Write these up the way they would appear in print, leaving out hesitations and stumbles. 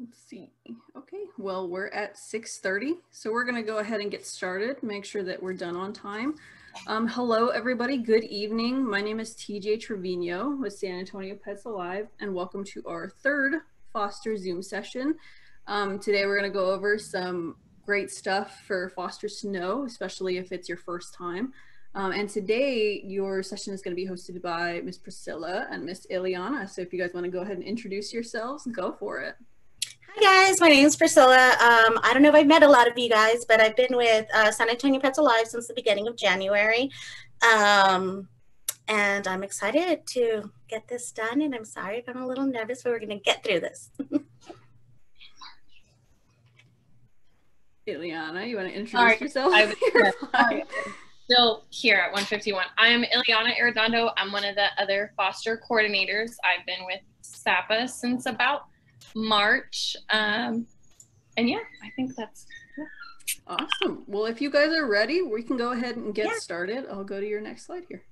Let's see. Okay, well, we're at 6:30, so we're going to go ahead and get started, make sure that we're done on time. Hello, everybody. Good evening. My name is TJ Trevino with San Antonio Pets Alive, and welcome to our third foster Zoom session. Today, we're going to go over some great stuff for fosters to know, especially if it's your first time. And today, your session is going to be hosted by Miss Priscilla and Miss Ileana. So if you guys want to go ahead and introduce yourselves, go for it. Hi guys, my name is Priscilla. I don't know if I've met a lot of you guys, but I've been with San Antonio Pets Alive since the beginning of January. And I'm excited to get this done, and I'm sorry if I'm a little nervous, but we're going to get through this. Ileana, you want to introduce yourself? I'm still here at 151. I'm Ileana Arredondo. I'm one of the other foster coordinators. I've been with SAPA since about March. And yeah, I think that's awesome. Well, if you guys are ready, we can go ahead and get started. I'll go to your next slide here.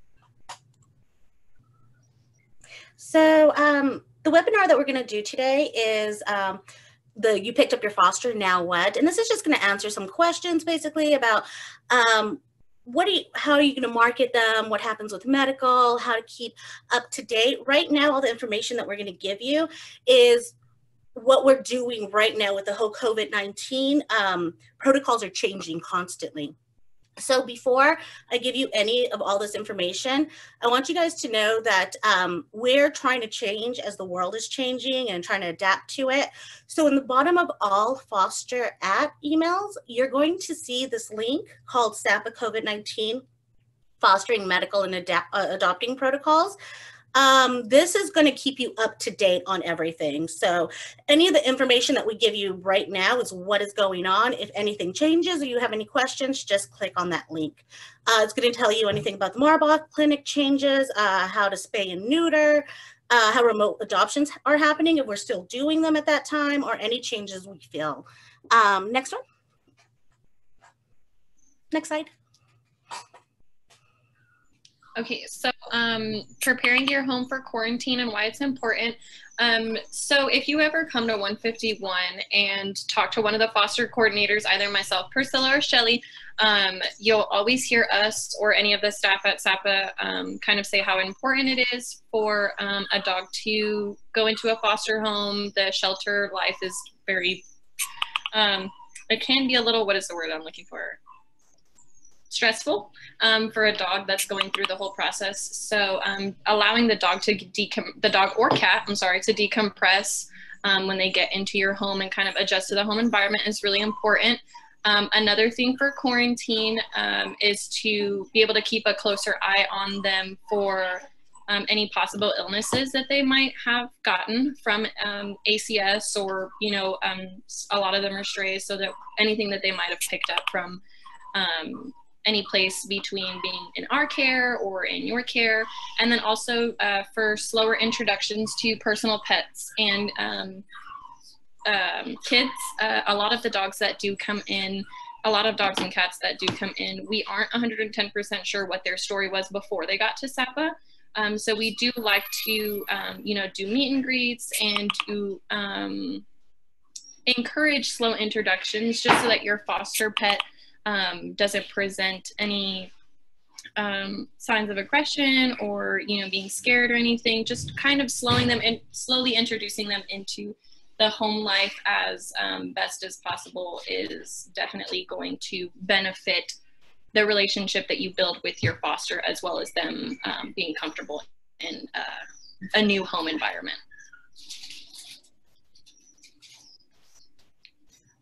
So the webinar that we're going to do today is You Picked Up Your Foster, Now What? And this is just going to answer some questions basically about how are you going to market them, what happens with medical, how to keep up to date. Right now, all the information that we're going to give you is what we're doing right now with the whole COVID-19. Protocols are changing constantly. So before I give you any of all this information, I want you guys to know that we're trying to change as the world is changing and trying to adapt to it. So in the bottom of all foster at emails, you're going to see this link called SAPA COVID-19 Fostering Medical and Adopting Protocols. This is going to keep you up to date on everything. So any of the information that we give you right now is what is going on. If anything changes or you have any questions, just click on that link. It's going to tell you anything about the Marbach clinic changes, how to spay and neuter, how remote adoptions are happening if we're still doing them at that time, or any changes we feel. Next one. Next slide. okay. So preparing your home for quarantine and why it's important. So if you ever come to 151 and talk to one of the foster coordinators, either myself, Priscilla, or Shelly, you'll always hear us or any of the staff at SAPA kind of say how important it is for a dog to go into a foster home. The shelter life is very, it can be a little, what is the word I'm looking for? Stressful for a dog that's going through the whole process. So allowing the dog to the dog or cat, I'm sorry, to decompress when they get into your home and kind of adjust to the home environment is really important. Another thing for quarantine is to be able to keep a closer eye on them for any possible illnesses that they might have gotten from ACS, or, you know, a lot of them are strays, so that anything that they might have picked up from any place between being in our care or in your care. And then also for slower introductions to personal pets and kids. A lot of the dogs that do come in, a lot of dogs and cats that do come in, we aren't 110% sure what their story was before they got to SAPA. So we do like to, you know, do meet and greets and do encourage slow introductions, just so that your foster pet doesn't present any signs of aggression or, you know, being scared or anything. Just kind of slowing them and slowly introducing them into the home life as best as possible is definitely going to benefit the relationship that you build with your foster, as well as them being comfortable in a new home environment.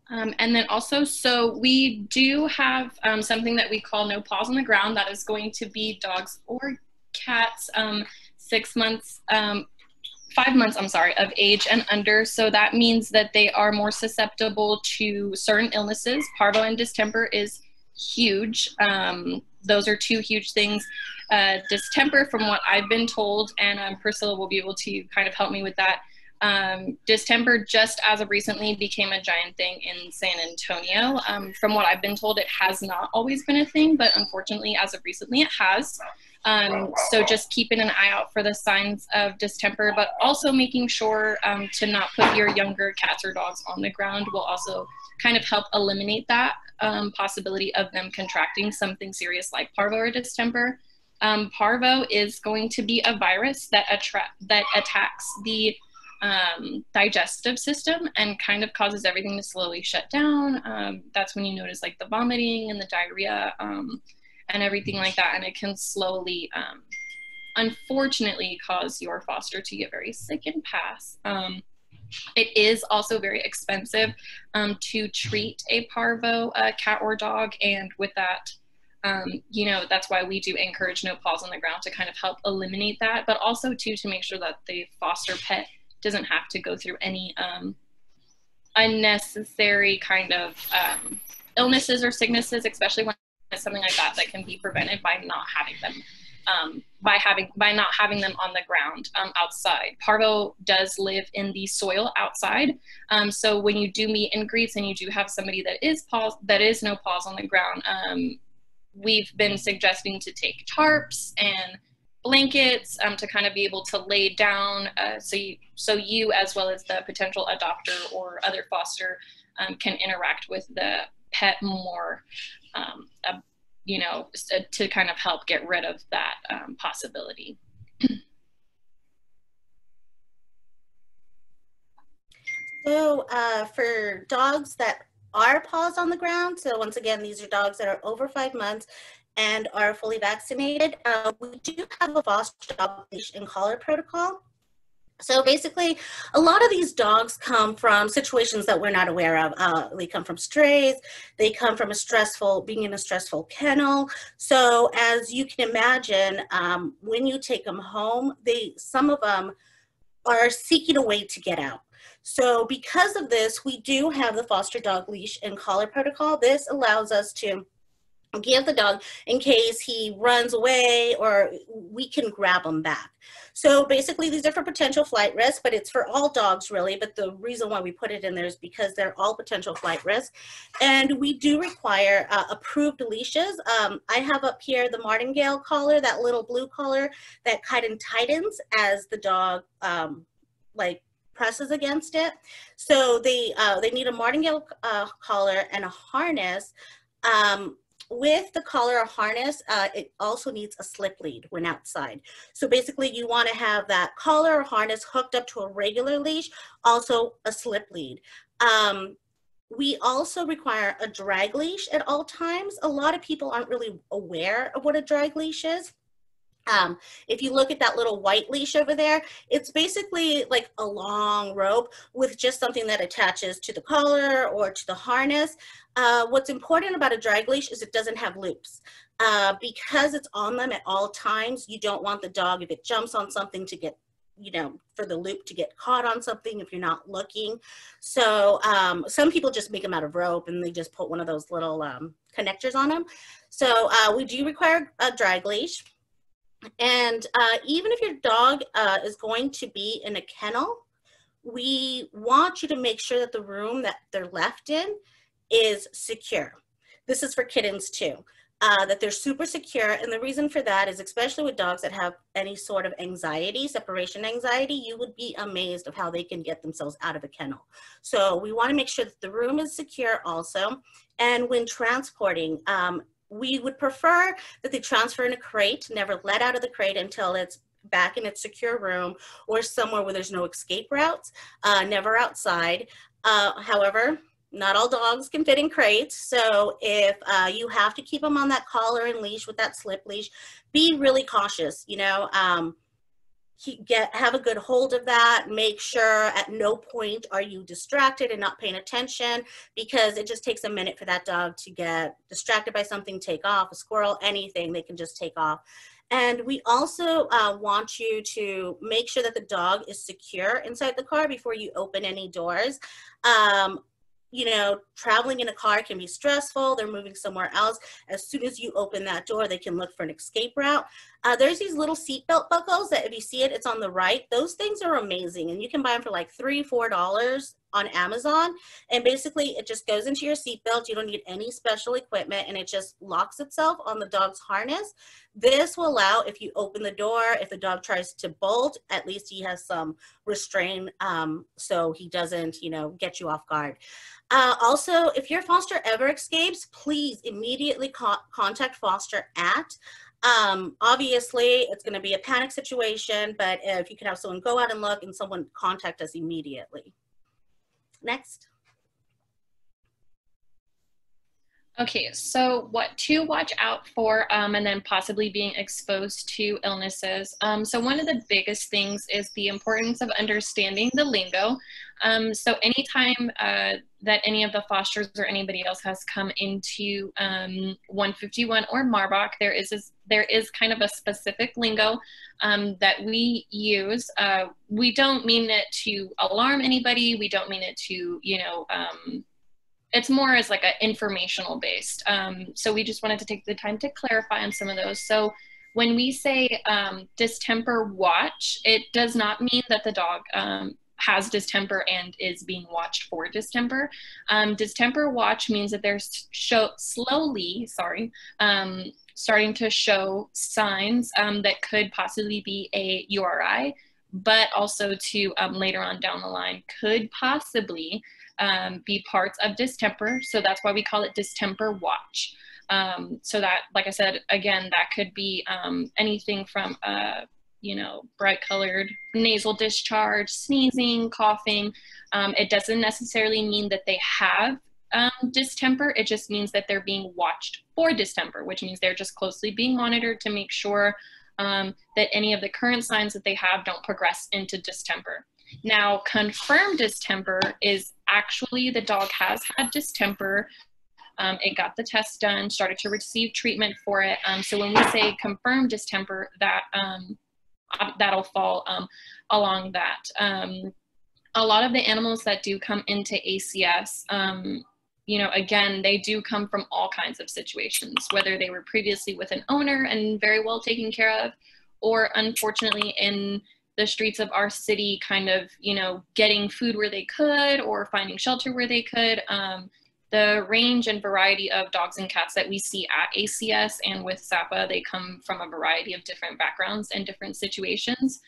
And then also, so we do have something that we call No Paws on the Ground. That is going to be dogs or cats 6 months, 5 months, I'm sorry, of age and under. So that means that they are more susceptible to certain illnesses. Parvo and distemper is huge. Those are two huge things. Distemper, from what I've been told, and Priscilla will be able to kind of help me with that, distemper just as of recently became a giant thing in San Antonio. From what I've been told, it has not always been a thing, but unfortunately as of recently it has. So just keeping an eye out for the signs of distemper, but also making sure to not put your younger cats or dogs on the ground will also kind of help eliminate that possibility of them contracting something serious like parvo or distemper. Parvo is going to be a virus that attacks the digestive system and kind of causes everything to slowly shut down. That's when you notice like the vomiting and the diarrhea and everything like that. And it can slowly, unfortunately, cause your foster to get very sick and pass. It is also very expensive to treat a parvo cat or dog. And with that, you know, that's why we do encourage no paws on the ground to kind of help eliminate that, but also too, to make sure that the foster pet doesn't have to go through any unnecessary kind of illnesses or sicknesses, especially when it's something like that that can be prevented by not having them by not having them on the ground outside. Parvo does live in the soil outside, so when you do meet and greets and you do have somebody that is no paws on the ground, we've been suggesting to take tarps and blankets to kind of be able to lay down so you as well as the potential adopter or other foster can interact with the pet more, you know, to kind of help get rid of that possibility. So for dogs that are paws on the ground, so once again, these are dogs that are over 5 months and are fully vaccinated, we do have a foster dog leash and collar protocol. So basically, a lot of these dogs come from situations that we're not aware of. They come from strays, they come from being in a stressful kennel. So as you can imagine, when you take them home, some of them are seeking a way to get out. So because of this, we do have the foster dog leash and collar protocol. This allows us to give the dog in case he runs away, or we can grab him back. So basically these are for potential flight risk, but it's for all dogs really. But the reason why we put it in there is because they're all potential flight risk. And we do require approved leashes. I have up here the martingale collar, that little blue collar that kind of tightens as the dog like presses against it. So they need a martingale collar and a harness. With the collar or harness, it also needs a slip lead when outside. So basically you want to have that collar or harness hooked up to a regular leash, also a slip lead. We also require a drag leash at all times. A lot of people aren't really aware of what a drag leash is. If you look at that little white leash over there, it's basically like a long rope with just something that attaches to the collar or to the harness. What's important about a drag leash is it doesn't have loops. Because it's on them at all times, you don't want the dog, if it jumps on something, to get, you know, for the loop to get caught on something if you're not looking. So some people just make them out of rope and they just put one of those little connectors on them. So we do require a drag leash. And even if your dog is going to be in a kennel, we want you to make sure that the room that they're left in is secure. This is for kittens too, that they're super secure. And the reason for that is, especially with dogs that have any sort of anxiety, separation anxiety, you would be amazed of how they can get themselves out of a kennel. So we want to make sure that the room is secure also. And when transporting, we would prefer that they transfer in a crate, never let out of the crate until it's back in its secure room or somewhere where there's no escape routes, never outside. However, not all dogs can fit in crates. So if you have to keep them on that collar and leash with that slip leash, be really cautious, you know, have a good hold of that. Make sure at no point are you distracted and not paying attention, because it just takes a minute for that dog to get distracted by something, take off, a squirrel, anything, they can just take off. And we also want you to make sure that the dog is secure inside the car before you open any doors. You know, traveling in a car can be stressful. They're moving somewhere else. As soon as you open that door, they can look for an escape route. There's these little seatbelt buckles that if you see it, it's on the right. Those things are amazing, and you can buy them for like $3, $4 on Amazon. And basically it just goes into your seatbelt. You don't need any special equipment, and it just locks itself on the dog's harness. This will allow, if you open the door, if the dog tries to bolt, at least he has some restraint, so he doesn't, you know, get you off guard. Also, if your foster ever escapes, please immediately contact foster at. Obviously it's going to be a panic situation, but if you can have someone go out and look and someone contact us immediately. Next. Okay, so what to watch out for, and then possibly being exposed to illnesses. So one of the biggest things is the importance of understanding the lingo. So anytime that any of the fosters or anybody else has come into 151 or Marbach, there is kind of a specific lingo that we use. We don't mean it to alarm anybody. We don't mean it to, you know, it's more as like an informational based. So we just wanted to take the time to clarify on some of those. So when we say distemper watch, it does not mean that the dog has distemper and is being watched for distemper. Distemper watch means that they're slowly starting to show signs that could possibly be a URI, but also to later on down the line could possibly be parts of distemper. So that's why we call it distemper watch. So that, like I said, again, that could be anything from, you know, bright colored nasal discharge, sneezing, coughing. It doesn't necessarily mean that they have distemper. It just means that they're being watched for distemper, which means they're just closely being monitored to make sure that any of the current signs that they have don't progress into distemper. Now, confirmed distemper is actually the dog has had distemper. It got the test done, started to receive treatment for it. So when we say confirmed distemper, that that'll fall along that. A lot of the animals that do come into ACS, you know, again, they do come from all kinds of situations, whether they were previously with an owner and very well taken care of, or unfortunately in the streets of our city, kind of, you know, getting food where they could or finding shelter where they could. The range and variety of dogs and cats that we see at ACS and with SAPA, they come from a variety of different backgrounds and different situations.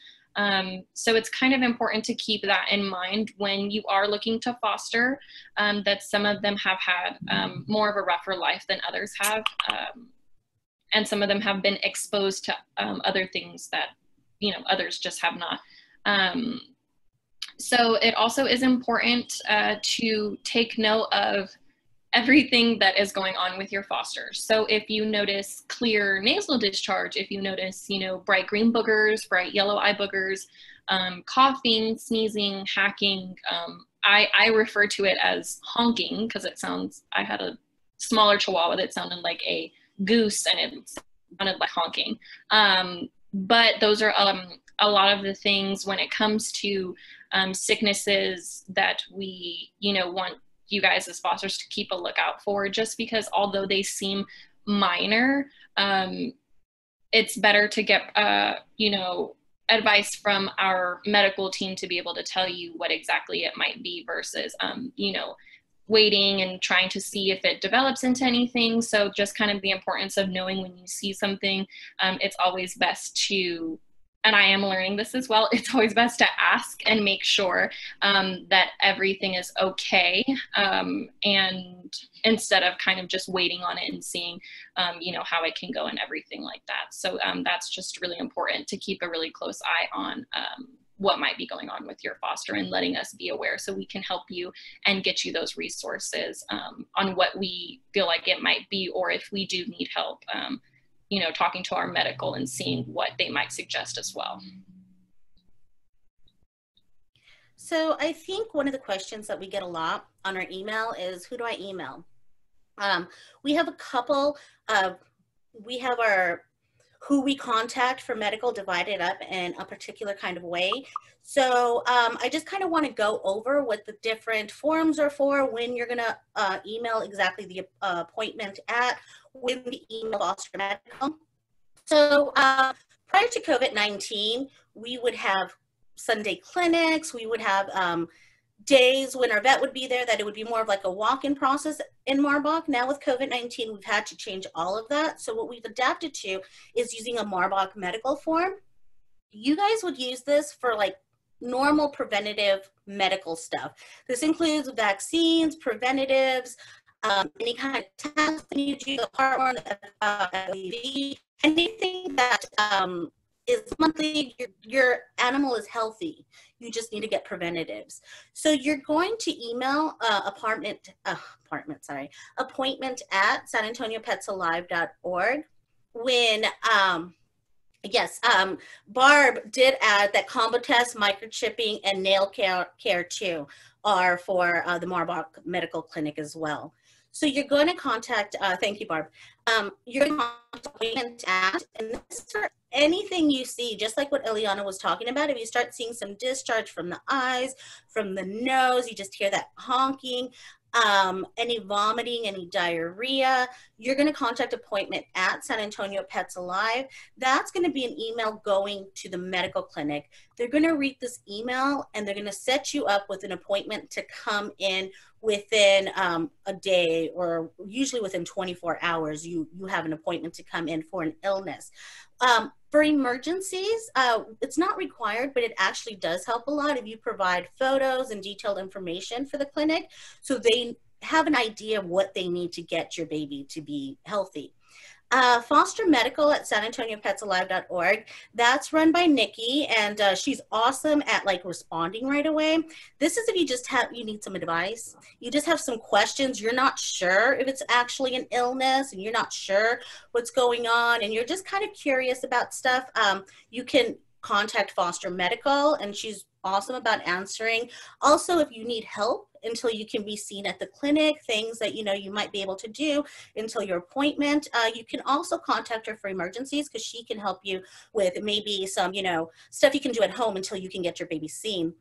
So it's kind of important to keep that in mind when you are looking to foster, that some of them have had more of a rougher life than others have. And some of them have been exposed to other things that, you know, others just have not. So it also is important to take note of everything that is going on with your foster. So if you notice clear nasal discharge, if you notice, you know, bright green boogers, bright yellow eye boogers, coughing, sneezing, hacking, I refer to it as honking because it sounds, I had a smaller Chihuahua that sounded like a goose and it sounded like honking. But those are a lot of the things when it comes to sicknesses that we, you know, want you guys as fosters to keep a lookout for, just because although they seem minor, it's better to get, you know, advice from our medical team to be able to tell you what exactly it might be versus, you know, waiting and trying to see if it develops into anything. So just kind of the importance of knowing when you see something, it's always best to, and I am learning this as well, it's always best to ask and make sure that everything is okay. And instead of kind of just waiting on it and seeing, you know, how it can go and everything like that. So that's just really important to keep a really close eye on what might be going on with your foster and letting us be aware so we can help you and get you those resources on what we feel like it might be, or if we do need help, you know, talking to our medical and seeing what they might suggest as well. So I think one of the questions that we get a lot on our email is, who do I email? We have a couple of, we have our who we contact for medical divided up in a particular kind of way. So I just kind of want to go over what the different forms are for, when you're going to email exactly the appointment at, when the email foster medical. So prior to COVID-19, we would have Sunday clinics, we would have days when our vet would be there, that it would be more of like a walk-in process in Marbach. Now with COVID-19, we've had to change all of that. So what we've adapted to is using a Marbach medical form. You guys would use this for like normal preventative medical stuff. This includes vaccines, preventatives, any kind of testing you do, the heartworm, the FEV, anything that is monthly, your animal is healthy. You just need to get preventatives. So you're going to email appointment at sanantoniopetsalive.org. When yes, Barb did add that combo test, microchipping, and nail care too are for the Marbach Medical Clinic as well. So you're going to contact, thank you, Barb. You're going to contact appointment at, and this is for anything you see, just like what Ileana was talking about. If you start seeing some discharge from the eyes, from the nose, you just hear that honking, any vomiting, any diarrhea, you're going to contact appointment at San Antonio Pets Alive. That's going to be an email going to the medical clinic. They're going to read this email and they're going to set you up with an appointment to come in within a day, or usually within 24 hours, you have an appointment to come in for an illness. For emergencies, it's not required, but it actually does help a lot if you provide photos and detailed information for the clinic, so they have an idea of what they need to get your baby to be healthy. Foster Medical at sanantoniopetsalive.org. That's run by Nikki, and she's awesome at like responding right away. This is if you need some advice. You just have some questions. You're not sure if it's actually an illness, and you're not sure what's going on, and you're just kind of curious about stuff. You can contact Foster Medical, and she's awesome about answering. Also, if you need help until you can be seen at the clinic, things that you might be able to do until your appointment, you can also contact her for emergencies, because she can help you with maybe some stuff you can do at home until you can get your baby seen.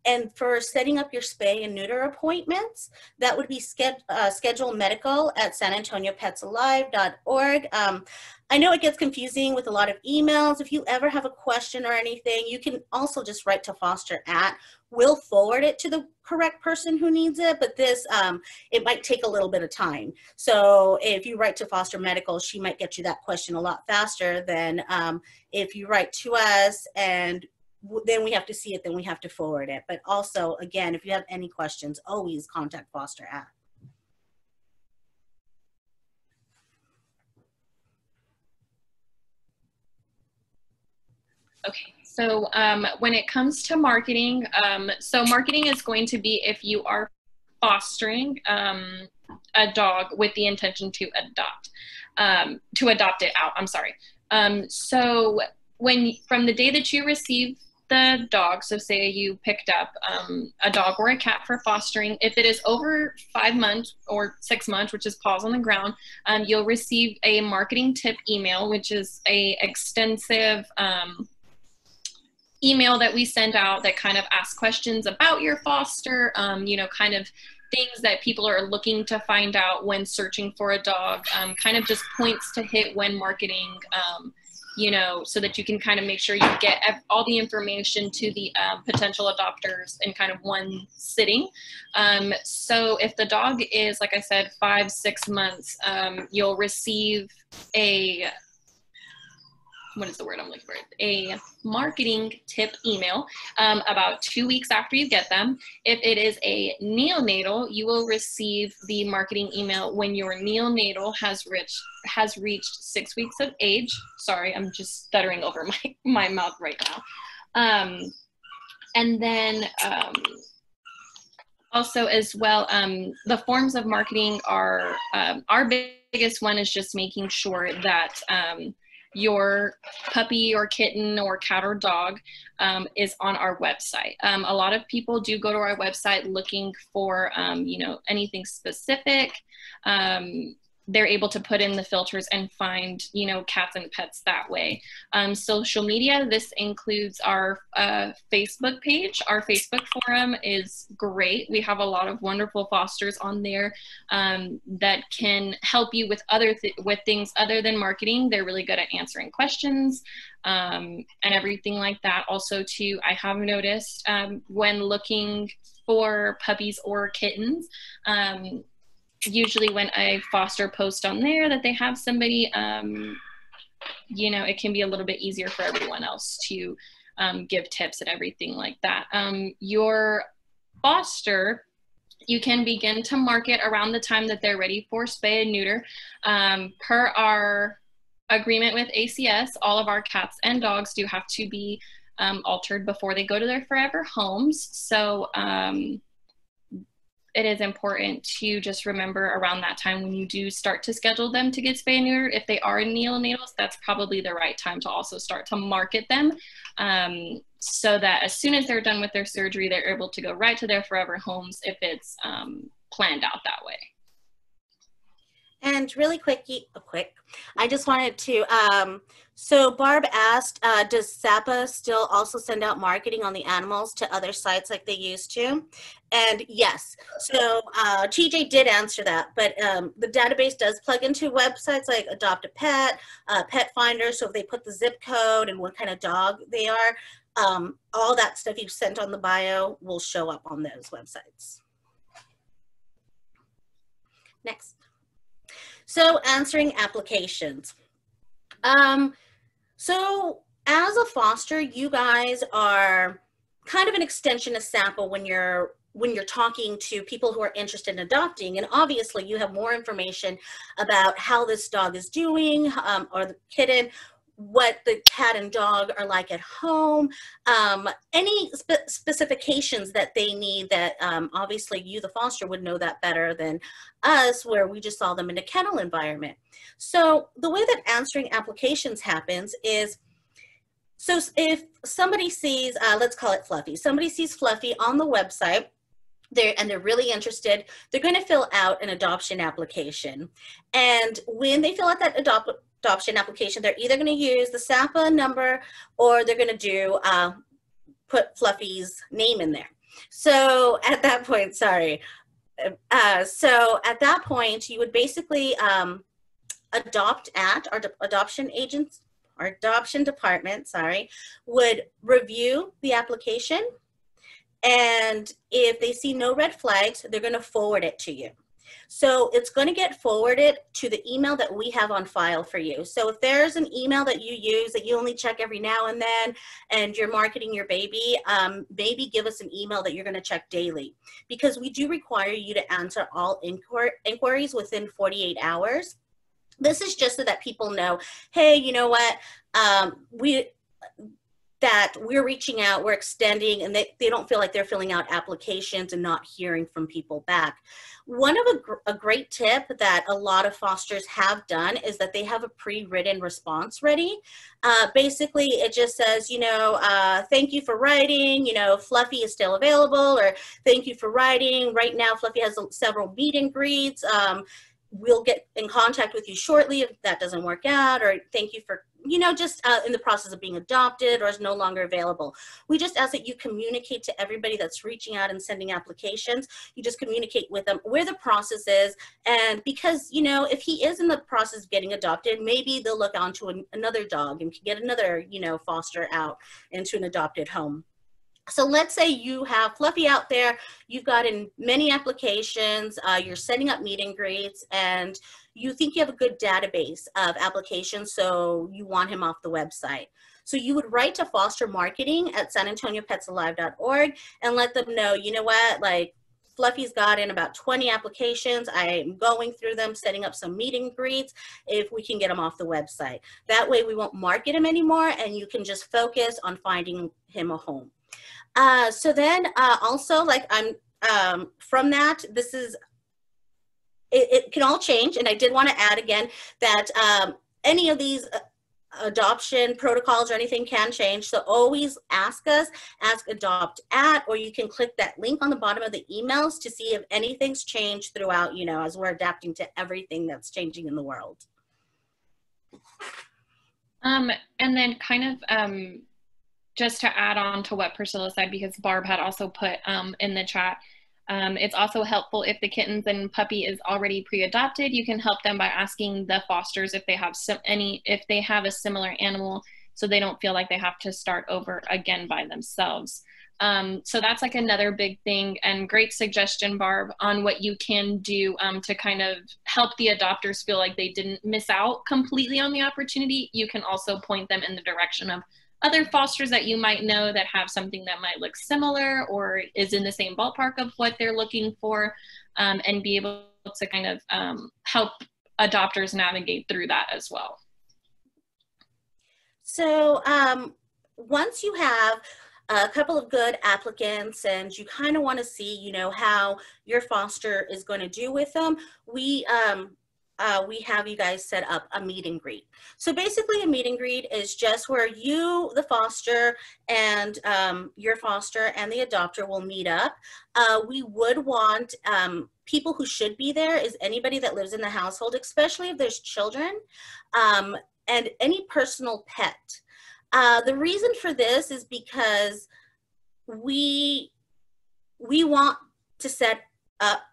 And for setting up your spay and neuter appointments, that would be Schedule Medical at sanantoniopetsalive.org. I know it gets confusing with a lot of emails. If you ever have a question or anything, you can also just write to Foster at. We'll forward it to the correct person who needs it, but this, it might take a little bit of time. So if you write to Foster Medical, she might get you that question a lot faster than if you write to us, and then we have to see it, then we have to forward it. But also, again, if you have any questions, always contact Foster at. Okay, so when it comes to marketing, so marketing is going to be if you are fostering a dog with the intention to adopt it out, I'm sorry. So from the day that you receive the dog, so say you picked up a dog or a cat for fostering, if it is over 5 months or 6 months, which is paws on the ground, you'll receive a marketing tip email, which is a extensive email that we send out that kind of asks questions about your foster, kind of things that people are looking to find out when searching for a dog, kind of just points to hit when marketing, so that you can kind of make sure you get all the information to the potential adopters in kind of one sitting. So if the dog is, like I said, 5-6 months, you'll receive a marketing tip email about 2 weeks after you get them. If it is a neonatal, you will receive the marketing email when your neonatal has reached 6 weeks of age. Sorry, I'm just stuttering over my mouth right now. And then also as well, the forms of marketing are, our biggest one is just making sure that your puppy or kitten or cat or dog is on our website. A lot of people do go to our website looking for, anything specific. they're able to put in the filters and find, you know, cats and pets that way. Social media, this includes our Facebook page. Our Facebook forum is great. We have a lot of wonderful fosters on there that can help you with with things other than marketing. They're really good at answering questions and everything like that. Also too, I have noticed when looking for puppies or kittens, usually when a foster posts on there that they have somebody, you know, it can be a little bit easier for everyone else to give tips and everything like that. Your foster, you can begin to market around the time that they're ready for spay and neuter. Per our agreement with ACS, all of our cats and dogs do have to be altered before they go to their forever homes. So it is important to just remember around that time when you do start to schedule them to get spay and neutered, if they are neonatals, that's probably the right time to also start to market them, so that as soon as they're done with their surgery, they're able to go right to their forever homes if it's planned out that way. And really quick, I just wanted to, so Barb asked, does SAPA still also send out marketing on the animals to other sites like they used to? And yes, so TJ did answer that, but the database does plug into websites like Adopt a Pet, Pet Finder, so if they put the zip code and what kind of dog they are, all that stuff you sent on the bio will show up on those websites. Next. So answering applications. So as a foster, you guys are kind of an extension of SAPA when you're talking to people who are interested in adopting, and obviously you have more information about how this dog is doing, or the kitten, what the cat and dog are like at home, any specifications that they need that obviously you, the foster, would know that better than us, where we just saw them in a kennel environment. So the way that answering applications happens is, so if somebody sees, let's call it Fluffy, somebody sees Fluffy on the website, and they're really interested, they're going to fill out an adoption application. And when they fill out that adoption application, they're either going to use the SAPA number or they're going to do put Fluffy's name in there. So at that point, so at that point, you would basically adopt at our adoption agents, our adoption department, would review the application. And if they see no red flags, they're going to forward it to you. So it's going to get forwarded to the email that we have on file for you. So if there's an email that you use that you only check every now and then, and you're marketing your baby, maybe give us an email that you're going to check daily, because we do require you to answer all inquiries within 48 hours. This is just so that people know, hey, you know what, that we're reaching out, we're extending, and they don't feel like they're filling out applications and not hearing from people back. One of a great tip that a lot of fosters have done is that they have a pre-written response ready. Basically, it just says, you know, thank you for writing, you know, Fluffy is still available, or thank you for writing. Right now, Fluffy has several meet and greets. We'll get in contact with you shortly if that doesn't work out, or thank you for, you know, just in the process of being adopted or is no longer available. We just ask that you communicate to everybody that's reaching out and sending applications. You just communicate with them where the process is. And because, you know, if he is in the process of getting adopted, maybe they'll look onto another dog and get another, you know, foster out into an adopted home. So let's say you have Fluffy out there, you've got in many applications, you're setting up meet and greets, and you think you have a good database of applications, so you want him off the website. So you would write to foster marketing at sanantoniopetsalive.org and let them know, you know what, like, Fluffy's got in about 20 applications. I'm going through them, setting up some meet and greets, if we can get him off the website. That way we won't market him anymore, and you can just focus on finding him a home. So then also, like, from that, this is, it can all change. And I did want to add again that any of these adoption protocols or anything can change. So always ask us, ask adopt at, or you can click that link on the bottom of the emails to see if anything's changed throughout, you know, as we're adapting to everything that's changing in the world. And then kind of just to add on to what Priscilla said, because Barb had also put in the chat, it's also helpful if the kittens and puppy is already pre-adopted. You can help them by asking the fosters if they have if they have a similar animal, so they don't feel like they have to start over again by themselves. So that's like another big thing, and great suggestion, Barb, on what you can do to kind of help the adopters feel like they didn't miss out completely on the opportunity. You can also point them in the direction of other fosters that you might know that have something that might look similar or is in the same ballpark of what they're looking for, and be able to kind of help adopters navigate through that as well. So once you have a couple of good applicants and you kind of want to see, you know, how your foster is going to do with them, we have you guys set up a meet and greet. So basically a meet and greet is just where you, the foster, and your foster and the adopter will meet up. We would want people who should be there is anybody that lives in the household, especially if there's children, and any personal pet. The reason for this is because we want to set up,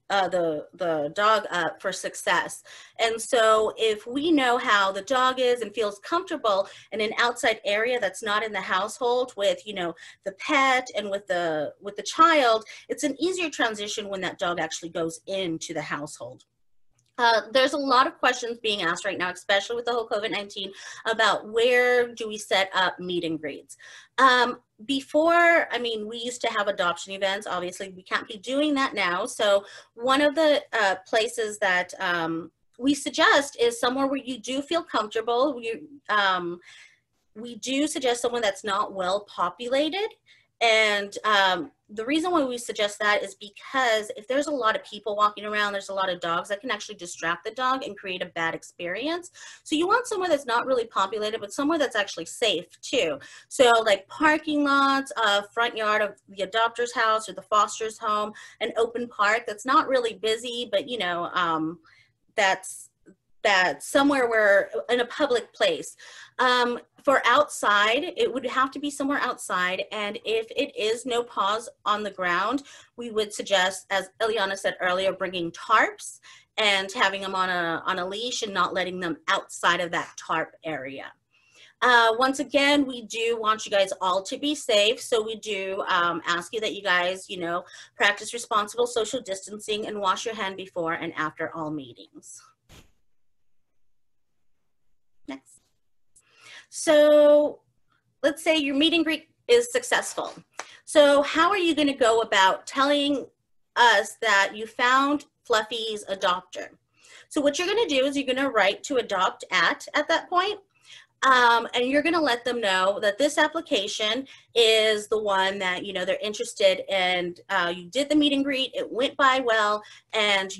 the dog up for success. And so if we know how the dog is and feels comfortable in an outside area that's not in the household with, you know, the pet and with the child, it's an easier transition when that dog actually goes into the household. There's a lot of questions being asked right now, especially with the whole COVID-19, about where do we set up meet and greets. Before, I mean, we used to have adoption events. Obviously, we can't be doing that now. So one of the places that we suggest is somewhere where you do feel comfortable. We do suggest someone that's not well populated. And the reason why we suggest that is because if there's a lot of people walking around, there's a lot of dogs that can actually distract the dog and create a bad experience. So you want somewhere that's not really populated, but somewhere that's actually safe too. So like parking lots, front yard of the adopter's house or the foster's home, an open park that's not really busy, but you know, that's somewhere where in a public place. For outside, it would have to be somewhere outside. And if it is no paws on the ground, we would suggest, as Eliana said earlier, bringing tarps and having them on a leash and not letting them outside of that tarp area. Once again, we do want you guys all to be safe. So we do ask you that you guys, you know, practice responsible social distancing and wash your hand before and after all meetings. Next. So let's say your meet and greet is successful. So how are you going to go about telling us that you found Fluffy's adopter? So what you're going to do is you're going to write to adopt at that point. And you're going to let them know that this application is the one that, you know, they're interested in. You did the meet and greet, it went by well, and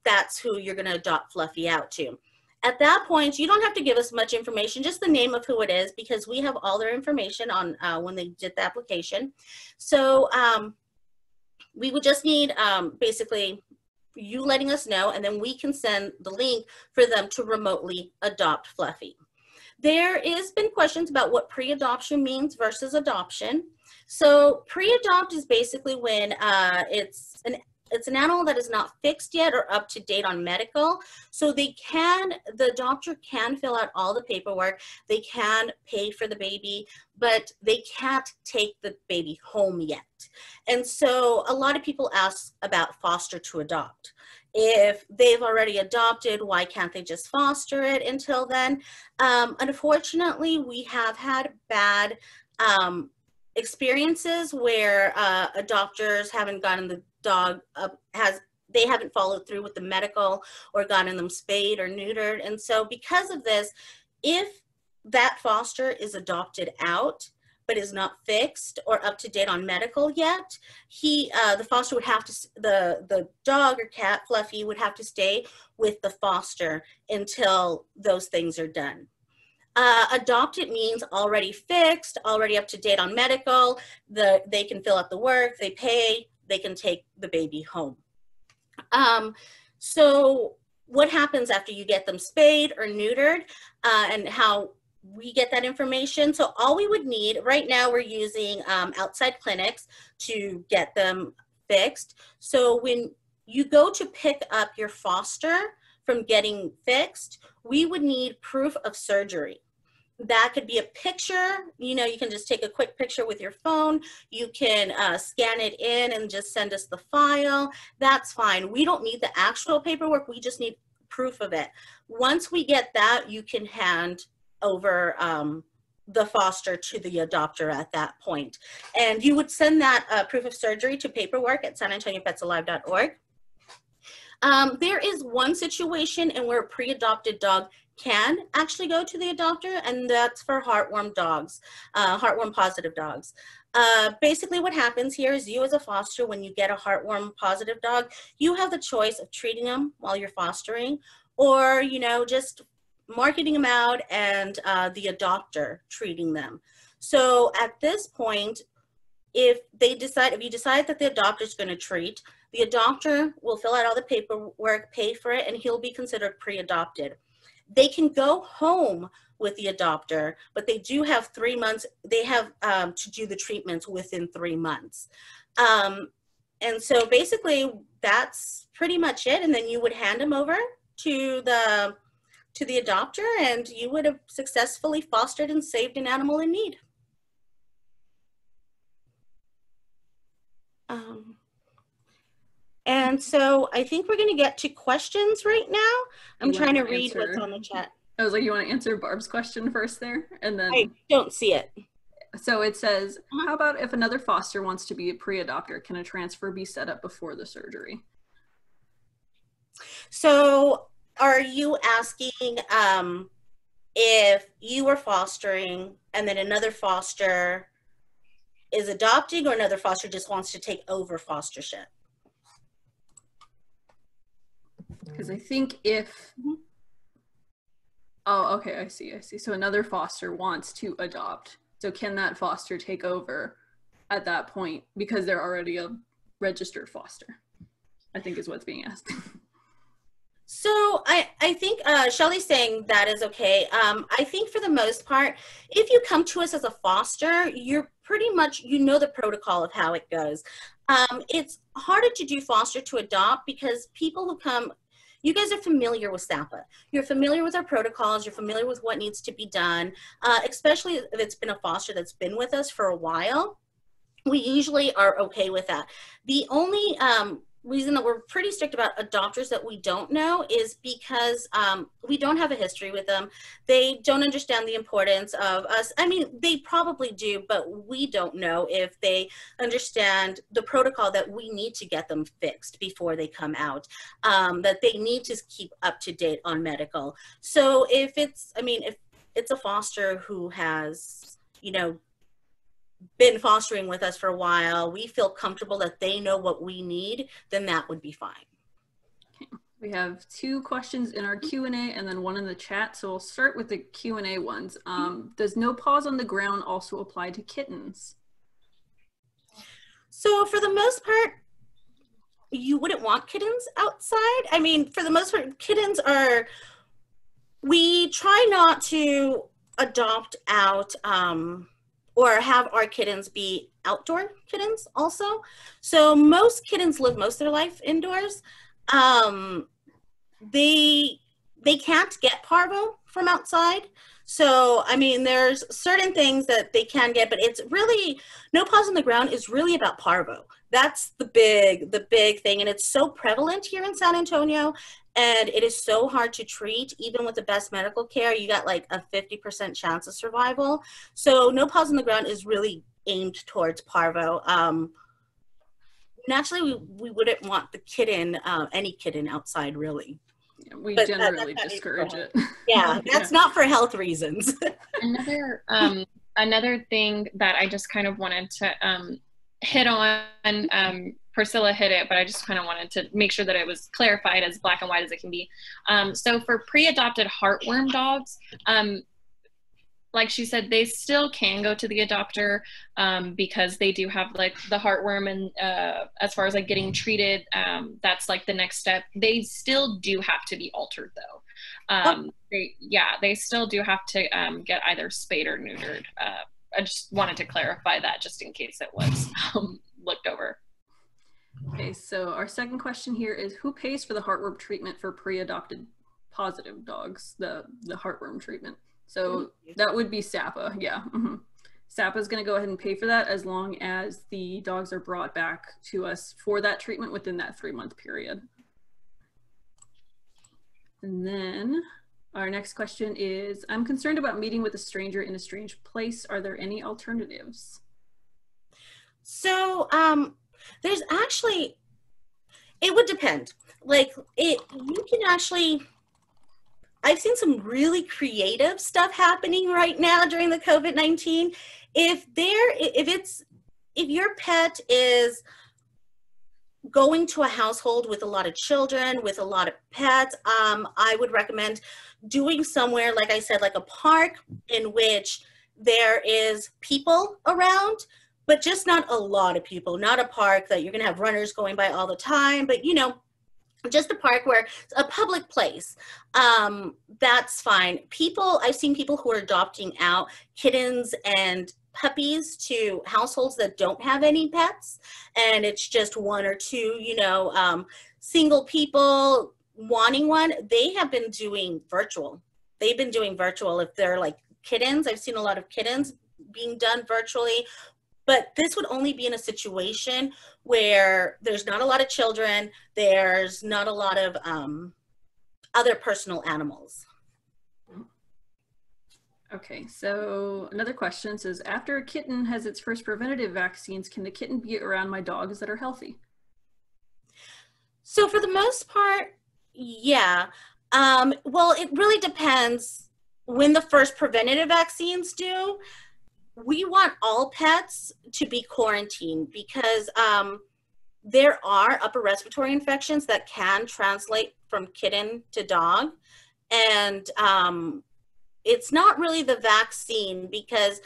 that's who you're going to adopt Fluffy out to. At that point, you don't have to give us much information, just the name of who it is, because we have all their information on when they did the application. So we would just need basically you letting us know, and then we can send the link for them to remotely adopt Fluffy. There has been questions about what pre-adoption means versus adoption. So pre-adopt is basically when it's an animal that is not fixed yet or up to date on medical. So the adopter can fill out all the paperwork, they can pay for the baby, but they can't take the baby home yet. And so a lot of people ask about foster to adopt. If they've already adopted, why can't they just foster it until then? Unfortunately, we have had bad experiences where adopters haven't gotten the dog up, they haven't followed through with the medical or gotten them spayed or neutered. And so because of this, if that foster is adopted out but is not fixed or up to date on medical yet, the foster would have to, the dog or cat, Fluffy, would have to stay with the foster until those things are done. Adopted means already fixed, already up to date on medical. They can fill out the work, they pay, they can take the baby home. So what happens after you get them spayed or neutered, and how we get that information? So all we would need, right now we're using outside clinics to get them fixed. So when you go to pick up your foster from getting fixed, we would need proof of surgery. That could be a picture, you know, you can just take a quick picture with your phone. You can scan it in and just send us the file. That's fine. We don't need the actual paperwork. We just need proof of it. Once we get that, you can hand over the foster to the adopter at that point. And you would send that proof of surgery to paperwork at sanantoniopetsalive.org. There is one situation in where a pre-adopted dog can actually go to the adopter, and that's for heartworm dogs, heartworm positive dogs. Basically what happens here is you as a foster, when you get a heartworm positive dog, you have the choice of treating them while you're fostering, or, you know, just marketing them out and the adopter treating them. So at this point, if you decide that the adopter is going to treat, the adopter will fill out all the paperwork, pay for it, and he'll be considered pre-adopted. They can go home with the adopter, but they do have 3 months. They have to do the treatments within 3 months. And so basically that's pretty much it. And then you would hand them over to the adopter, and you would have successfully fostered and saved an animal in need. And so I think we're going to get to questions right now. I'm trying to read what's on the chat. I was like, you want to answer Barb's question first there? And then I don't see it. So it says, how about if another foster wants to be a pre-adopter, can a transfer be set up before the surgery? So are you asking if you were fostering and then another foster is adopting, or another foster just wants to take over fostership? Because I think if, oh, okay, I see. So another foster wants to adopt. So can that foster take over at that point because they're already a registered foster? I think is what's being asked. So I think Shelly's saying that is okay. I think for the most part, if you come to us as a foster, you're pretty much, you know the protocol of how it goes. It's harder to do foster to adopt because people who come, you guys are familiar with SAPA. You're familiar with our protocols. You're familiar with what needs to be done, especially if it's been a foster that's been with us for a while. We usually are okay with that. The only reason that we're pretty strict about adopters that we don't know is because we don't have a history with them. They don't understand the importance of us. I mean, they probably do, but we don't know if they understand the protocol that we need to get them fixed before they come out, that they need to keep up to date on medical. So if it's, I mean, if it's a foster who has, you know, been fostering with us for a while, we feel comfortable that they know what we need, then that would be fine. Okay. We have 2 questions in our Q&A and then 1 in the chat. So we'll start with the Q&A ones. Does no paws on the ground also apply to kittens? So for the most part, you wouldn't want kittens outside. I mean, for the most part, kittens are, we try not to adopt out or have our kittens be outdoor kittens also. So most kittens live most of their life indoors. They can't get parvo from outside. So, I mean, there's certain things that they can get, but it's really, no paws on the ground is really about parvo. That's the big thing. And it's so prevalent here in San Antonio, and it is so hard to treat. Even with the best medical care, you got like a 50% chance of survival. So no paws on the ground is really aimed towards parvo. Naturally, we wouldn't want the kitten, any kitten outside really. Yeah, we generally discourage it. Yeah, that's not for health reasons. Another thing that I just kind of wanted to hit on, Priscilla hit it, but I just kind of wanted to make sure that it was clarified as black and white as it can be. So for pre-adopted heartworm dogs, like she said, they still can go to the adopter because they do have like the heartworm, and as far as like getting treated, that's like the next step. They still do have to be altered though. They still do have to get either spayed or neutered. I just wanted to clarify that just in case it was looked over. Okay, so our second question here is, who pays for the heartworm treatment for pre-adopted positive dogs, the heartworm treatment? So that would be SAPA, yeah. SAPA is going to go ahead and pay for that as long as the dogs are brought back to us for that treatment within that 3-month period. And then our next question is, I'm concerned about meeting with a stranger in a strange place. Are there any alternatives? So there's actually, it would depend. Like you can actually, I've seen some really creative stuff happening right now during the COVID-19. If your pet is going to a household with a lot of children, with a lot of pets, I would recommend doing somewhere, like I said, like a park in which there is people around, but just not a lot of people, not a park that you're gonna have runners going by all the time, but you know, just a park where a public place, that's fine. I've seen people who are adopting out kittens and puppies to households that don't have any pets, and it's just 1 or 2, you know, single people wanting one. They have been doing virtual. They've been doing virtual. If they're like kittens, I've seen a lot of kittens being done virtually. But this would only be in a situation where there's not a lot of children, there's not a lot of other personal animals. Okay, so another question says, after a kitten has its first preventative vaccines, can the kitten be around my dogs that are healthy? So for the most part, yeah. Well, it really depends when the first preventative vaccines do. We want all pets to be quarantined because there are upper respiratory infections that can translate from kitten to dog. And it's not really the vaccine, because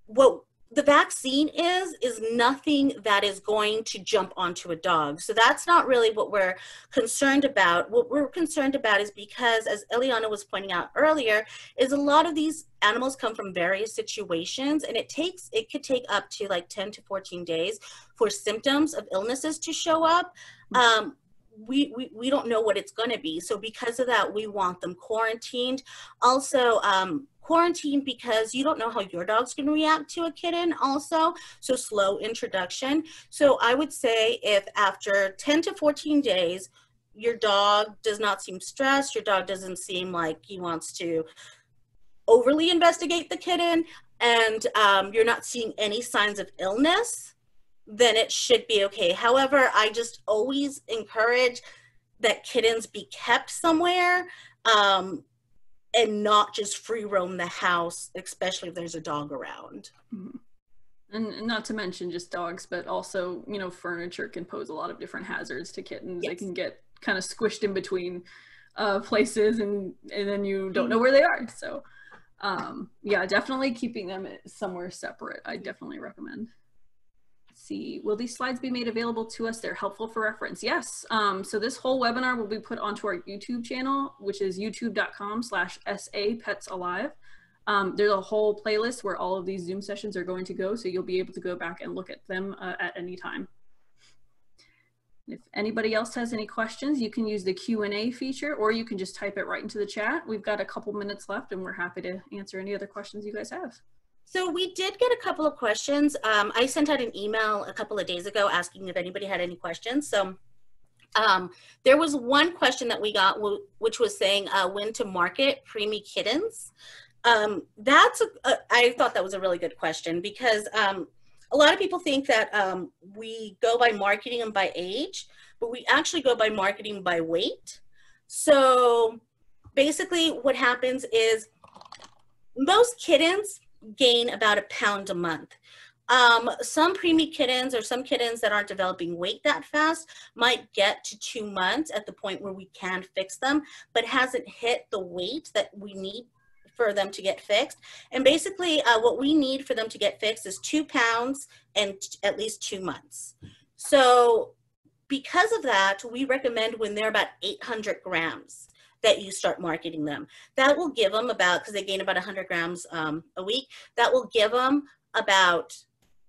what the vaccine is nothing that is going to jump onto a dog. So that's not really what we're concerned about. What we're concerned about is because, as Eliana was pointing out earlier, is a lot of these animals come from various situations, and it could take up to like 10 to 14 days for symptoms of illnesses to show up. We don't know what it's going to be. So because of that, we want them quarantined. Also, quarantine because you don't know how your dog's going to react to a kitten also. So slow introduction. So I would say if after 10 to 14 days, your dog does not seem stressed, your dog doesn't seem like he wants to overly investigate the kitten, and you're not seeing any signs of illness, then it should be okay. However, I just always encourage that kittens be kept somewhere and not just free roam the house, especially if there's a dog around. And not to mention just dogs, but also, you know, furniture can pose a lot of different hazards to kittens. Yes. They can get kind of squished in between places, and then you don't know where they are. So yeah, definitely keeping them somewhere separate, I definitely recommend. See, will these slides be made available to us? They're helpful for reference. Yes. So this whole webinar will be put onto our YouTube channel, which is youtube.com/sapetsalive. There's a whole playlist where all of these Zoom sessions are going to go, so you'll be able to go back and look at them at any time. If anybody else has any questions, you can use the Q&A feature, or you can just type it right into the chat. We've got a couple minutes left, and we're happy to answer any other questions you guys have. So we did get a couple of questions. I sent out an email a couple of days ago asking if anybody had any questions. So there was one question that we got, which was saying when to market preemie kittens. I thought that was a really good question, because a lot of people think that we go by marketing them by age, but we actually go by marketing by weight. So basically what happens is most kittens gain about 1 pound a month. Some preemie kittens, or some kittens that aren't developing weight that fast, might get to 2 months at the point where we can fix them, but hasn't hit the weight that we need for them to get fixed. And basically what we need for them to get fixed is 2 pounds and at least 2 months. So because of that, we recommend when they're about 800 grams that you start marketing them. That will give them about, because they gain about 100 grams a week, that will give them about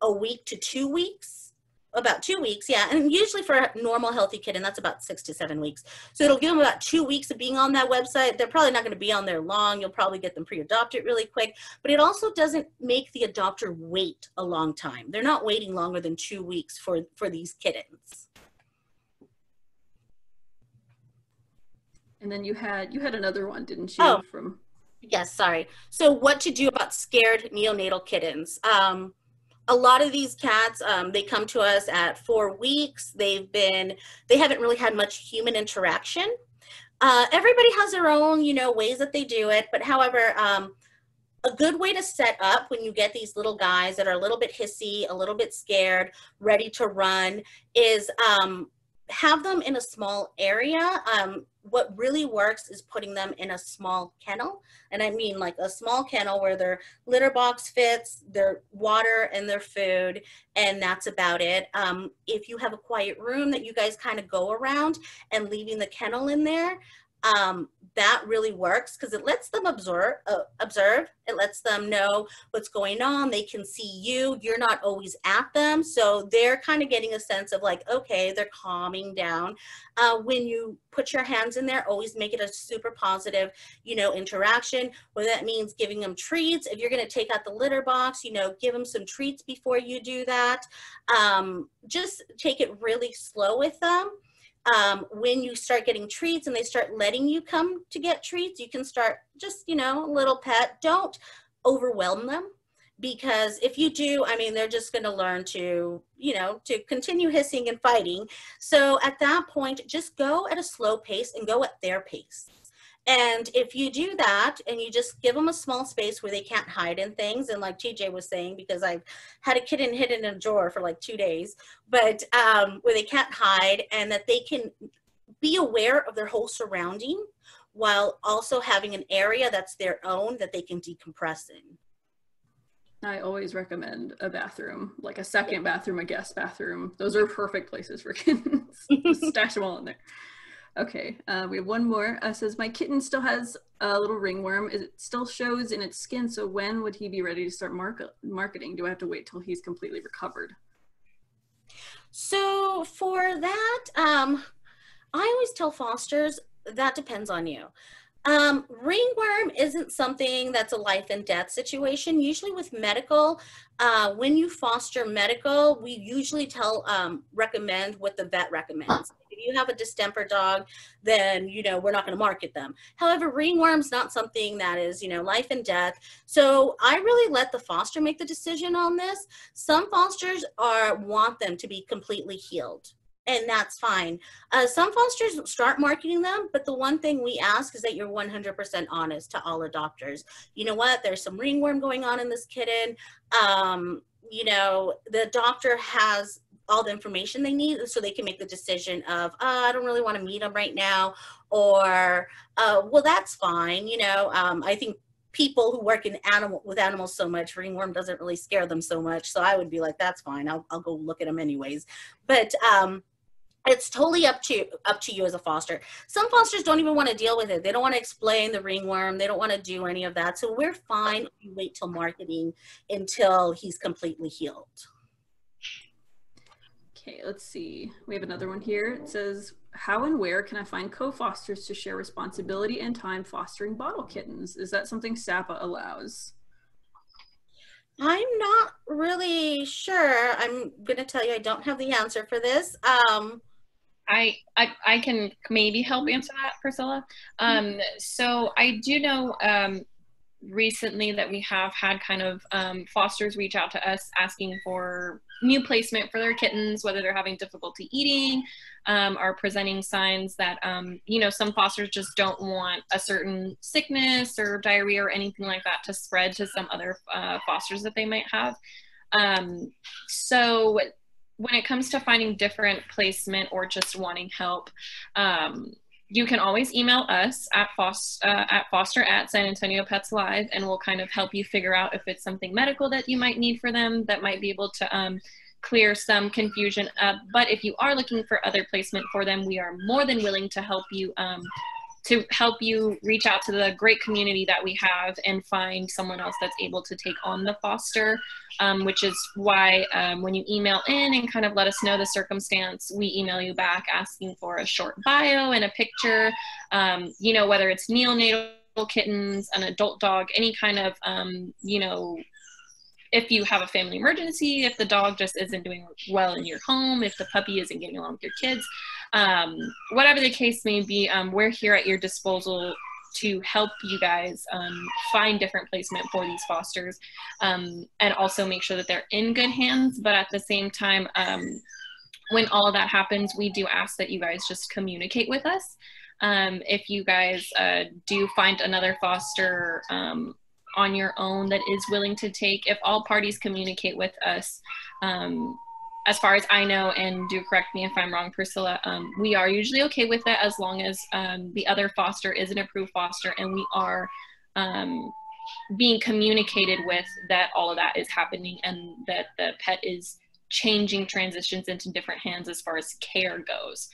a week to 2 weeks, about 2 weeks, yeah. And usually for a normal healthy kitten, that's about 6 to 7 weeks. So it'll give them about 2 weeks of being on that website. They're probably not going to be on there long. You'll probably get them pre-adopted really quick, but it also doesn't make the adopter wait a long time. They're not waiting longer than 2 weeks for these kittens. And then you had another one, didn't you? Oh, yes, sorry. So what to do about scared neonatal kittens. A lot of these cats, they come to us at 4 weeks. They haven't really had much human interaction. Everybody has their own, ways that they do it. But however, a good way to set up when you get these little guys that are a little bit hissy, a little bit scared, ready to run, is have them in a small area. What really works is putting them in a small kennel. And I mean like a small kennel where their litter box fits, their water and their food, and that's about it. If you have a quiet room that you guys kind of go around and leaving the kennel in there, that really works because it lets them observe. It lets them know what's going on. They can see you. You're not always at them. So they're kind of getting a sense of like, okay, they're calming down. When you put your hands in there, always make it a super positive, interaction, whether that means giving them treats. If you're going to take out the litter box, give them some treats before you do that. Just take it really slow with them. When you start getting treats and they start letting you come to get treats, you can start just, a little pet. Don't overwhelm them, because if you do, I mean, they're just going to learn to, to continue hissing and fighting. So at that point, just go at a slow pace and go at their pace. And if you do that and you just give them a small space where they can't hide in things, and like TJ was saying, because I've had a kitten hidden in a drawer for like 2 days, but where they can't hide and that they can be aware of their whole surrounding while also having an area that's their own that they can decompress in. I always recommend a bathroom, like a second bathroom, a guest bathroom. Those are perfect places for kittens. Just stash them all in there. Okay, we have one more. Says, my kitten still has a little ringworm. It still shows in its skin, so when would he be ready to start marketing? Do I have to wait till he's completely recovered? So for that, I always tell fosters, that depends on you. Ringworm isn't something that's a life and death situation. Usually with medical, when you foster medical, we usually recommend what the vet recommends. If you have a distemper dog, then, we're not going to market them. However, ringworm's not something that is, life and death. So I really let the foster make the decision on this. Some fosters want them to be completely healed, and that's fine. Some fosters start marketing them, but the one thing we ask is that you're 100% honest to all adopters. You know what? There's some ringworm going on in this kitten. The doctor has all the information they need so they can make the decision of, I don't really want to meet them right now, or, well, that's fine. I think people who work with animals so much, ringworm doesn't really scare them so much. So I would be like, that's fine. I'll go look at them anyways. But, it's totally up to you as a foster. Some fosters don't even want to deal with it. They don't want to explain the ringworm. They don't want to do any of that. So we're fine if you wait till marketing until he's completely healed. Okay, let's see. We have another one here. It says, how and where can I find co-fosters to share responsibility and time fostering bottle kittens? Is that something SAPA allows? I'm not really sure. I'm going to tell you I don't have the answer for this. I can maybe help answer that, Priscilla. So I do know recently that we have had kind of fosters reach out to us asking for new placement for their kittens, whether they're having difficulty eating or presenting signs that, some fosters just don't want a certain sickness or diarrhea or anything like that to spread to some other fosters that they might have. So when it comes to finding different placement or just wanting help, you can always email us at foster@SanAntonioPetsLive, and we'll kind of help you figure out if it's something medical that you might need for them that might be able to clear some confusion up. But if you are looking for other placement for them, we are more than willing to help you reach out to the great community that we have and find someone else that's able to take on the foster, which is why when you email in and kind of let us know the circumstance, we email you back asking for a short bio and a picture, you know, whether it's neonatal kittens, an adult dog, any kind of, you know, if you have a family emergency, if the dog just isn't doing well in your home, if the puppy isn't getting along with your kids, whatever the case may be, we're here at your disposal to help you guys find different placement for these fosters, and also make sure that they're in good hands. But at the same time, when all of that happens, we do ask that you guys just communicate with us. If you guys do find another foster on your own that is willing to take, if all parties communicate with us, as far as I know, and do correct me if I'm wrong, Priscilla, we are usually okay with that as long as the other foster is an approved foster and we are being communicated with that all of that is happening and that the pet is changing transitions into different hands as far as care goes.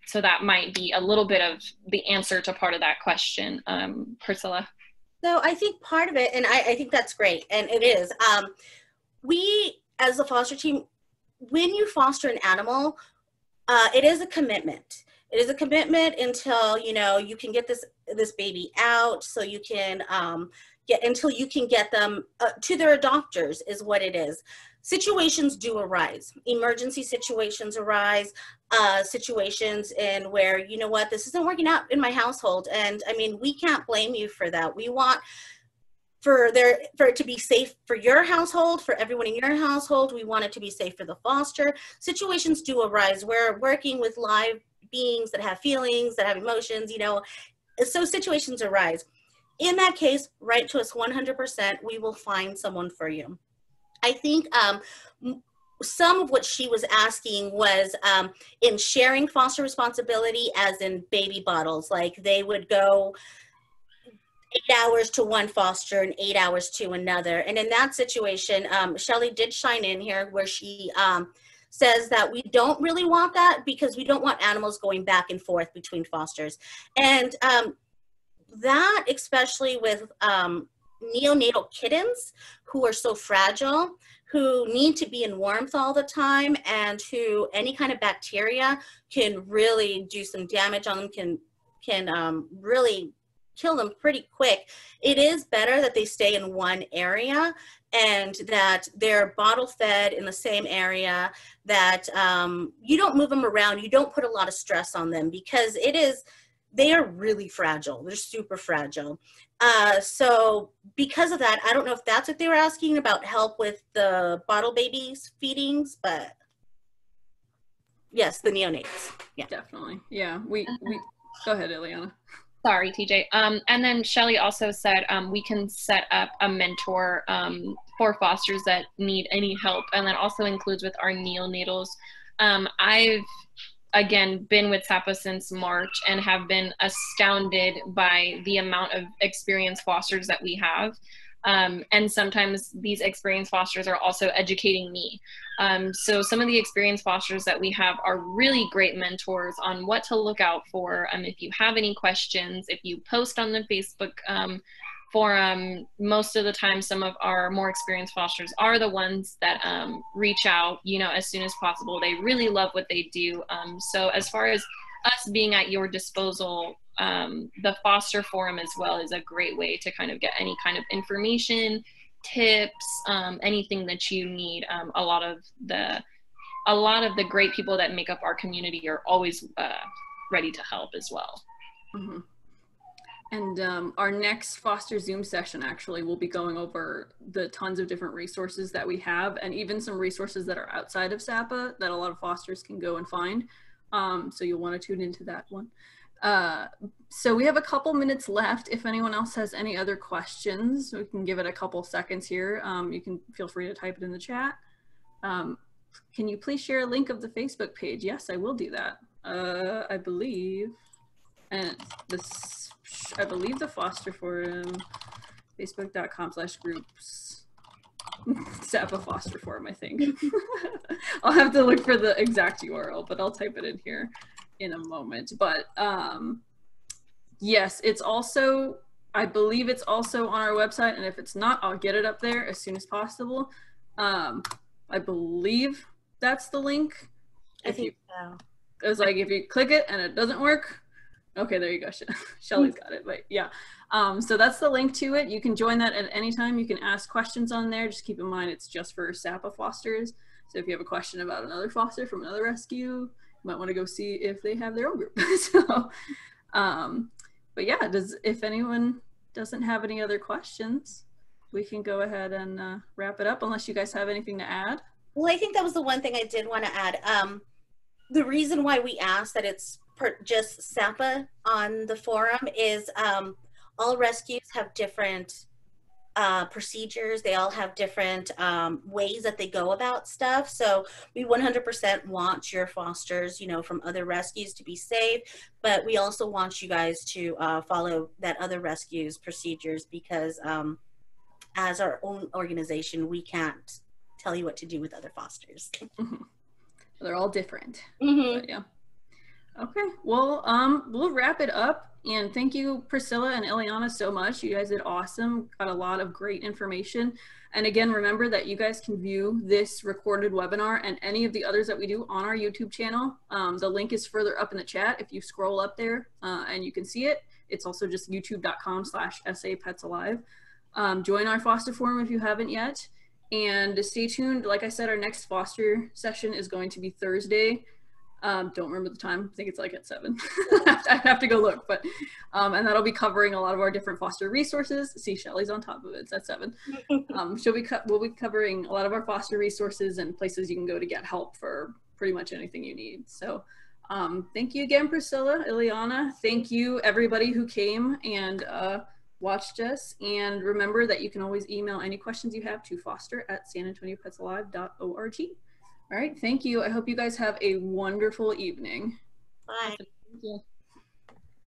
So that might be a little bit of the answer to part of that question, Priscilla. So I think part of it, and I think that's great, and it is, we as a foster team, when you foster an animal, it is a commitment. It is a commitment until, you know, you can get this baby out, so you can until you can get them to their adopters is what it is. Situations do arise. Emergency situations arise, situations in where, you know what, this isn't working out in my household. And I mean, we can't blame you for that. We want for it to be safe for your household, for everyone in your household. We want it to be safe for the foster. Situations do arise. We're working with live beings that have feelings, that have emotions, you know, so situations arise. In that case, write to us 100%. We will find someone for you. I think some of what she was asking was in sharing foster responsibility, as in baby bottles, like they would go 8 hours to one foster and 8 hours to another. And in that situation, Shelly did shine in here where she says that we don't really want that because we don't want animals going back and forth between fosters. And that, especially with neonatal kittens who are so fragile, who need to be in warmth all the time, and who any kind of bacteria can really do some damage on them, can really kill them pretty quick. It is better that they stay in one area and that they're bottle fed in the same area, that you don't move them around, you don't put a lot of stress on them, because they are really fragile. They're super fragile. So because of that, I don't know if that's what they were asking about, help with the bottle babies feedings, but yes, the neonates. Yeah, Definitely. Yeah, we go ahead, Ileana. Sorry, TJ. And then Shelly also said we can set up a mentor for fosters that need any help, and that also includes with our neonatals. I've again been with SAPA since March and have been astounded by the amount of experienced fosters that we have. And sometimes these experienced fosters are also educating me. So some of the experienced fosters that we have are really great mentors on what to look out for. If you have any questions, if you post on the Facebook forum, most of the time some of our more experienced fosters are the ones that reach out, you know, as soon as possible. They really love what they do. So as far as us being at your disposal, the foster forum as well is a great way to kind of get any kind of information, tips, anything that you need. A lot of the great people that make up our community are always ready to help as well. Mm-hmm. And our next foster Zoom session actually will be going over the tons of different resources that we have, and even some resources that are outside of SAPA that a lot of fosters can go and find. So you'll want to tune into that one. So we have a couple minutes left. If anyone else has any other questions, we can give it a couple seconds here. You can feel free to type it in the chat. Can you please share a link of the Facebook page? Yes, I will do that. I believe, and this, I believe the foster forum, facebook.com/groups, SAPA foster forum, I think. I'll have to look for the exact URL, but I'll type it in here in a moment. But yes, it's also, I believe it's also on our website, and if it's not, I'll get it up there as soon as possible. I believe that's the link. I think so. It was like, if you click it and it doesn't work, okay, there you go. Shelly's got it, but yeah. So that's the link to it. You can join that at any time. You can ask questions on there. Just keep in mind, it's just for SAPA fosters. So if you have a question about another foster from another rescue, you might want to go see if they have their own group. So, but yeah, if anyone doesn't have any other questions, we can go ahead and wrap it up, unless you guys have anything to add. Well, I think that was the one thing I did want to add. The reason why we asked that it's just SAPA on the forum is all rescues have different procedures. They all have different ways that they go about stuff. So we 100% want your fosters, you know, from other rescues to be safe, but we also want you guys to follow that other rescues procedures, because as our own organization, we can't tell you what to do with other fosters. They're all different. Mm-hmm. Yeah. Okay, well, we'll wrap it up. And thank you, Priscilla and Ileana, so much. You guys did awesome. Got a lot of great information. And again, remember that you guys can view this recorded webinar and any of the others that we do on our YouTube channel. The link is further up in the chat if you scroll up there, and you can see it. It's also just youtube.com/sapetsalive. Join our foster forum if you haven't yet. And stay tuned. Like I said, our next foster session is going to be Thursday. Don't remember the time. I think it's like at 7. I have to go look, but and that'll be covering a lot of our different foster resources. See, Shelly's on top of it. It's at 7. We'll be covering a lot of our foster resources and places you can go to get help for pretty much anything you need. So thank you again, Priscilla, Ileana. Thank you, everybody who came and watched us. And remember that you can always email any questions you have to foster@sanantoniopetsalive.org. All right, thank you. I hope you guys have a wonderful evening. Bye. Thank you.